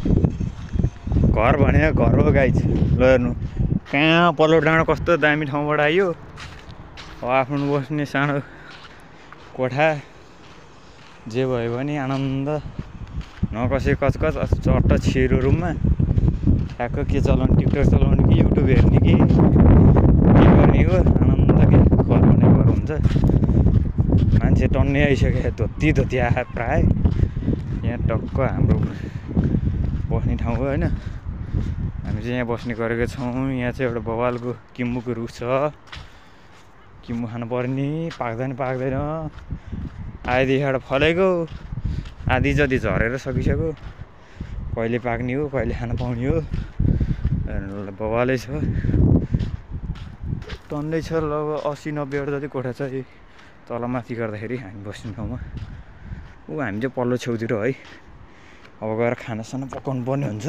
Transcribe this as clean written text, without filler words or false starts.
घर भने घर हो गाइज। ल हेर्नु कहाँ पल्लो डाँडो कस्तो दामी ठाउँबाट आयो। आफ्नो बस्ने सानो कोठा जे भयो भने आनन्द नकसे कचकच चट्ट छिरो रुममा ठ्याक्क के चलाउने टिकटक चलाउने कि युट्युब हेर्ने कि गर्ने हो आनन्द के घर भने घर हुन्छ। मान्छे टन्नै आइसक्यो धोती आए प्राय यहाँ टक्क हाम्रो बस्ने ठाउँ हो होइन। हामी चाहिँ यहाँ बस्ने गरेको छौँ। यहाँ चाहिँ एउटा बवालको किम्बुको रुख छ। किम्बु खानु पर्ने पाक्दैन आएदेखिबाट फलेको आधी जति झरेर सकिसक्यो। कहिले पाक्ने हो कहिले खान पाउने हो बवालै छ। टन्नै छ लगभग 80-90 जति कोठा छ तल माथि गर्दाखेरि हामी बस्ने ठाउँमा। हामी चाहिँ पल्लो छेउतिर है। अब गएर खानासाना पकाउनु पर्ने हुन्छ।